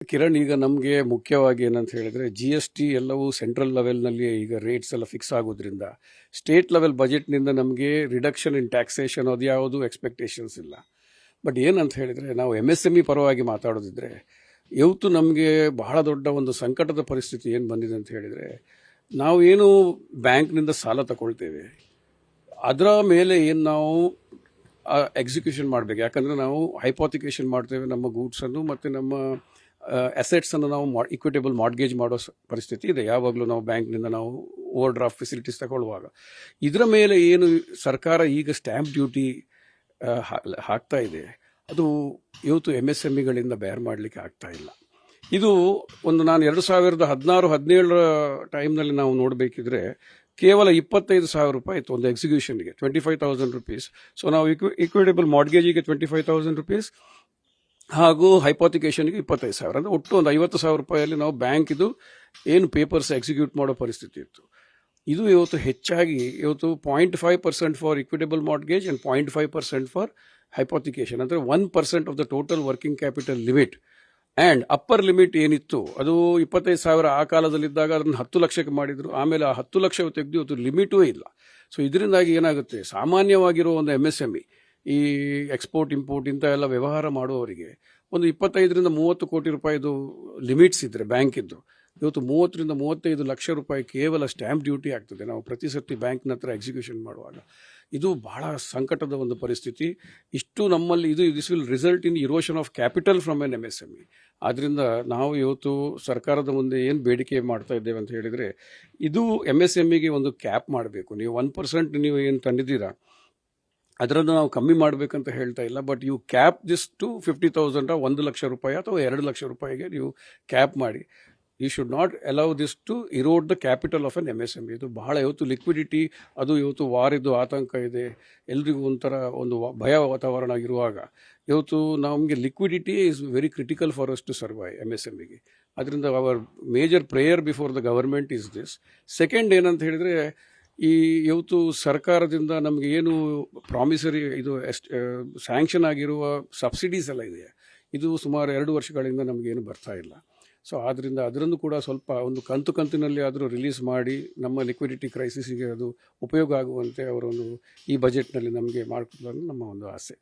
ಕಿರಣ್, ಈಗ ನಮಗೆ ಮುಖ್ಯವಾಗಿ ಏನಂತ ಹೇಳಿದ್ರೆ GST ಎಲ್ಲವೂ ಸೆಂಟ್ರಲ್ ಲೆವೆಲ್ನಲ್ಲಿ ಈಗ ರೇಟ್ಸ್ ಎಲ್ಲ ಫಿಕ್ಸ್ ಆಗೋದ್ರಿಂದ ಸ್ಟೇಟ್ ಲೆವೆಲ್ ಬಜೆಟ್ನಿಂದ ನಮಗೆ ರಿಡಕ್ಷನ್ ಇನ್ ಟ್ಯಾಕ್ಸೇಷನ್ ಅದು ಯಾವುದು ಎಕ್ಸ್ಪೆಕ್ಟೇಷನ್ಸ್ ಇಲ್ಲ. ಬಟ್ ಏನಂತ ಹೇಳಿದರೆ ನಾವು MSME ಪರವಾಗಿ ಮಾತಾಡೋದಿದ್ರೆ ಇವತ್ತು ನಮಗೆ ಬಹಳ ದೊಡ್ಡ ಒಂದು ಸಂಕಟದ ಪರಿಸ್ಥಿತಿ ಏನು ಬಂದಿದೆ ಅಂತ ಹೇಳಿದರೆ, ನಾವು ಏನು ಬ್ಯಾಂಕ್ನಿಂದ ಸಾಲ ತಗೊಳ್ತೇವೆ ಅದರ ಮೇಲೆ ಏನು ನಾವು ಎಕ್ಸಿಕ್ಯೂಷನ್ ಮಾಡಬೇಕು. ಯಾಕಂದರೆ ನಾವು ಹೈಪೋಥಿಕೇಷನ್ ಮಾಡ್ತೇವೆ ನಮ್ಮ ಗೂಡ್ಸನ್ನು ಮತ್ತು ನಮ್ಮ ಅಸೆಟ್ಸನ್ನು ನಾವು ಇಕ್ವಿಟೇಬಲ್ ಮಾರ್ಟ್ಗೇಜ್ ಮಾಡೋ ಪರಿಸ್ಥಿತಿ ಇದೆ ಯಾವಾಗಲೂ ನಾವು ಬ್ಯಾಂಕ್ನಿಂದ ನಾವು ಓವರ್ ಡ್ರಾಫ್ಟ್ ಫೆಸಿಲಿಟೀಸ್ ತಗೊಳ್ಳುವಾಗ. ಇದರ ಮೇಲೆ ಏನು ಸರ್ಕಾರ ಈಗ ಸ್ಟ್ಯಾಂಪ್ ಡ್ಯೂಟಿ ಹಾಕ್ತಾ ಇದೆ, ಅದು ಇವತ್ತು MSMEಗಳಿಂದ ಬೇರ್ ಮಾಡಲಿಕ್ಕೆ ಆಗ್ತಾ ಇಲ್ಲ. ಇದು ನಾನು 2016-17 ಟೈಮ್ನಲ್ಲಿ ನಾವು ನೋಡಬೇಕಿದ್ರೆ ಕೇವಲ 25,000 ರೂಪಾಯಿ ಇತ್ತು ಒಂದು ಎಕ್ಸಿಕ್ಯೂಷನ್ಗೆ, 25,000 ರುಪೀಸ್. ಸೊ ನಾವು ಇಕ್ವಿಟೇಬಲ್ ಮಾರ್ಟ್ಗೇಜಿಗೆ 25,000 ರುಪೀಸ್ ಹಾಗೂ ಹೈಪೋಥಿಕೇಷನ್ಗೆ 25,000, ಅಂದರೆ ಒಟ್ಟು ಒಂದು 50,000 ರೂಪಾಯಲ್ಲಿ ನಾವು ಬ್ಯಾಂಕ್ ಇದು ಏನು ಪೇಪರ್ಸ್ ಎಕ್ಸಿಕ್ಯೂಟ್ ಮಾಡೋ ಪರಿಸ್ಥಿತಿ ಇತ್ತು. ಇದು ಇವತ್ತು ಹೆಚ್ಚಾಗಿ ಇವತ್ತು 0.5% for equitable mortgage and 0.5% for hypothecation, ಅಂದರೆ 1% of the total working capital limit. And upper limit ಏನಿತ್ತು ಅದು 25,000 ಆ ಕಾಲದಲ್ಲಿದ್ದಾಗ ಅದನ್ನು 10 ಲಕ್ಷಕ್ಕೆ ಮಾಡಿದರು. ಆಮೇಲೆ ಆ 10 ಲಕ್ಷ ತೆಗೆದು ಇವತ್ತು ಲಿಮಿಟೂ ಇಲ್ಲ. ಸೊ ಇದರಿಂದಾಗಿ ಏನಾಗುತ್ತೆ, ಸಾಮಾನ್ಯವಾಗಿರೋ ಒಂದು MSME ಈ ಎಕ್ಸ್ಪೋರ್ಟ್ ಇಂಪೋರ್ಟ್ ಇಂಥ ಎಲ್ಲ ವ್ಯವಹಾರ ಮಾಡುವವರಿಗೆ ಒಂದು 25-30 ಕೋಟಿ ರೂಪಾಯಿದು ಲಿಮಿಟ್ಸ್ ಇದ್ದರೆ ಬ್ಯಾಂಕಿದ್ದು, ಇವತ್ತು 30-35 ಲಕ್ಷ ರೂಪಾಯಿ ಕೇವಲ ಸ್ಟ್ಯಾಂಪ್ ಡ್ಯೂಟಿ ಆಗ್ತದೆ ನಾವು ಪ್ರತಿ ಸರ್ತಿ ಬ್ಯಾಂಕ್ನ ಹತ್ರ ಎಕ್ಸಿಕ್ಯೂಷನ್ ಮಾಡುವಾಗ. ಇದು ಬಹಳ ಸಂಕಟದ ಒಂದು ಪರಿಸ್ಥಿತಿ. ಇಷ್ಟು ನಮ್ಮಲ್ಲಿ this will result in erosion of capital from an MSME. ಆದ್ದರಿಂದ ನಾವು ಇವತ್ತು ಸರ್ಕಾರದ ಮುಂದೆ ಏನು ಬೇಡಿಕೆ ಮಾಡ್ತಾ ಇದ್ದೇವೆ ಅಂತ ಹೇಳಿದರೆ, ಇದು MSMEಗೆ ಒಂದು ಕ್ಯಾಪ್ ಮಾಡಬೇಕು. ನೀವು 1% ನೀವು ಏನು ತಂದಿದ್ದೀರಾ ಅದರನ್ನು ನಾವು ಕಮ್ಮಿ ಮಾಡಬೇಕಂತ ಹೇಳ್ತಾ ಇಲ್ಲ, but you cap this to 50,000 1 lakh ರೂಪಾಯಿ ಅಥವಾ 2 ಲಕ್ಷ ರೂಪಾಯಿಗೆ ನೀವು ಕ್ಯಾಪ್ ಮಾಡಿ. You should not allow this to erode the capital of an MSME. ಇದು ಬಹಳ ಇವತ್ತು ಲಿಕ್ವಿಡಿಟಿ ಅದು ಇವತ್ತು ವಾರಿದ್ದು ಆತಂಕ ಇದೆ, ಎಲ್ರಿಗೂ ಒಂಥರ ಒಂದು ಭಯ ವಾತಾವರಣ ಇರುವಾಗ ಇವತ್ತು ನಮಗೆ liquidity is very critical for us to survive MSMEಗೆ. ಅದರಿಂದ our major prayer before the government is this. Second ಏನಂತ ಹೇಳಿದರೆ, ಈ ಇವತ್ತು ಸರ್ಕಾರದಿಂದ ನಮಗೆ ಏನು ಪ್ರಾಮಿಸರಿ ಇದು ಸ್ಯಾಂಕ್ಷನ್ ಆಗಿರುವ ಸಬ್ಸಿಡೀಸ್ ಎಲ್ಲ ಇದೆ, ಇದು ಸುಮಾರು 2 ವರ್ಷಗಳಿಂದ ನಮಗೇನು ಬರ್ತಾ ಇಲ್ಲ. ಸೊ ಆದ್ದರಿಂದ ಅದರನ್ನು ಕೂಡ ಸ್ವಲ್ಪ ಒಂದು ಕಂತಿನಲ್ಲಿ ಆದರೂ ರಿಲೀಸ್ ಮಾಡಿ ನಮ್ಮ ಲಿಕ್ವಿಡಿಟಿ ಕ್ರೈಸಿಸ್ಗೆ ಅದು ಉಪಯೋಗ ಆಗುವಂತೆ ಅವರೊಂದು ಈ ಬಜೆಟ್ನಲ್ಲಿ ನಮಗೆ ಮಾಡಿಕೊಡೋದು ನಮ್ಮ ಒಂದು ಆಸೆ.